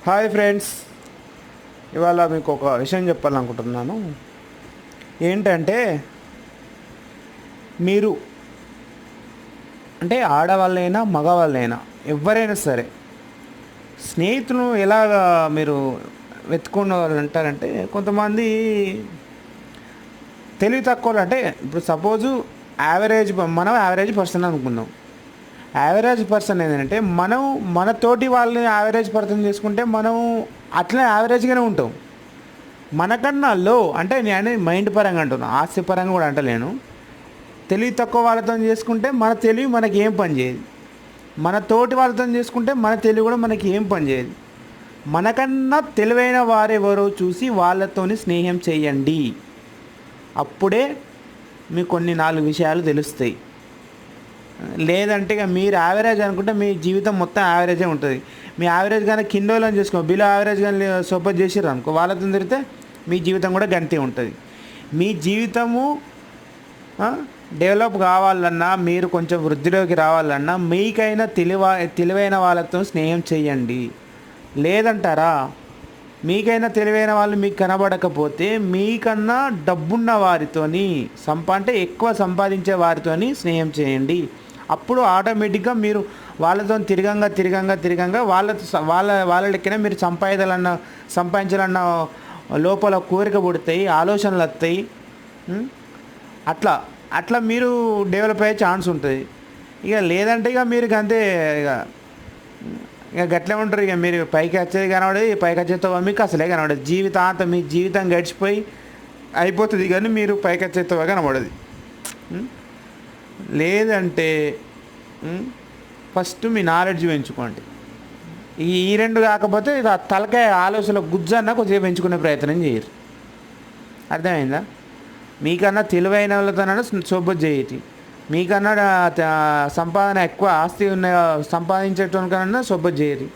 Hi friends, ఇవాళ మీకు ఒక విషయం చెప్పాలనుకుంటున్నాను. ఏంటంటే మీరు అంటే ఆడవాళ్ళైనా మగవాళ్ళైనా ఎవరైనా సరే స్నేహితులను ఎలాగ మీరు వెతుకునే వాళ్ళు అంటారంటే, కొంతమంది తెలివి తక్కువ. అంటే ఇప్పుడు సపోజు మనం యావరేజ్ పర్సన్ అనుకుందాం. యావరేజ్ పర్సన్ ఏంటంటే మనం మన తోటి వాళ్ళని యావరేజ్ పర్సన్ చేసుకుంటే మనం అట్లా యావరేజ్గానే ఉంటాం. మనకన్నా లో అంటే నేను మైండ్ పరంగా అంటున్నాను, ఆస్తి పరంగా కూడా అంటలేను. తెలివి తక్కువ వాళ్ళతో చేసుకుంటే మన తెలివి మనకి ఏం పని చేయదు. మన తోటి వాళ్ళతో చేసుకుంటే మన తెలివి కూడా మనకి ఏం పని చేయదు. మనకన్నా తెలివైన వారెవరో చూసి వాళ్ళతోని స్నేహం చేయండి. అప్పుడే మీకు కొన్ని 4 విషయాలు తెలుస్తాయి. లేదంటే ఇక మీరు యావరేజ్ అనుకుంటే మీ జీవితం మొత్తం యావరేజే ఉంటుంది. మీ యావరేజ్ కానీ కింద వాళ్ళని చేసుకో, బిలో యావరేజ్ కానీ సపోర్ట్ చేసిర్రు అనుకో, వాళ్ళతో తిరిగితే మీ జీవితం కూడా గంతే ఉంటుంది. మీ జీవితము డెవలప్ కావాలన్నా, మీరు కొంచెం వృద్ధిలోకి రావాలన్నా మీకైనా తెలివైన వాళ్ళతో స్నేహం చేయండి. లేదంటారా, మీకైనా తెలివైన వాళ్ళు మీకు కనబడకపోతే మీకన్నా డబ్బున్న వారితోని అంటే ఎక్కువ సంపాదించే వారితోని స్నేహం చేయండి. అప్పుడు ఆటోమేటిక్గా మీరు వాళ్ళతో తిరగంగా వాళ్ళ లెక్కనే మీరు సంపాదించాలన్న లోపల కోరిక పుడతాయి, ఆలోచనలు వస్తాయి. అట్లా అట్లా మీరు డెవలప్ అయ్యే ఛాన్స్ ఉంటుంది. ఇక లేదంటే ఇక మీరు అంతే, ఇక గట్లే ఉంటారు. ఇక మీరు పైకి వచ్చేది కనబడేది, పైకి వచ్చేతో మీకు అసలే కనబడదు. మీ జీవితం గడిచిపోయి అయిపోతుంది, కానీ మీరు పైకి వచ్చేతో కనబడదు. లేదంటే ఫస్ట్ మీ నాలెడ్జ్ పెంచుకోండి. ఈ 2 కాకపోతే ఇక తలకాయ ఆలోచన గుజ్జన్న కొద్దిగా పెంచుకునే ప్రయత్నం చేయరు. అర్థమైందా? మీకన్నా తెలివైన వాళ్ళతోనైనా సోబత్ చేయటి, మీకన్నా సంపాదన ఎక్కువ ఆస్తి ఉన్న సంపాదించేటోనికన్నా సోబత్ చేయరు.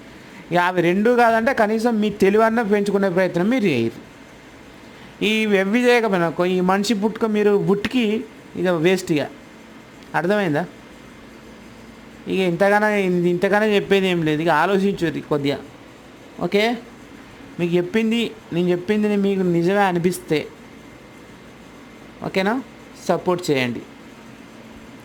ఇక అవి 2 కాదంటే కనీసం మీ తెలివన్న పెంచుకునే ప్రయత్నం మీరు చేయరు. ఇవి చేయకపోయినా ఈ మనిషి మీరు పుట్టుకి ఇక వేస్ట్. ఇక అర్థమైందా? ఇక ఇంతగానే చెప్పేది ఏం లేదు. ఇక ఆలోచించేది కొద్దిగా. ఓకే, నేను చెప్పింది మీకు నిజమే అనిపిస్తే ఓకేనా, సపోర్ట్ చేయండి.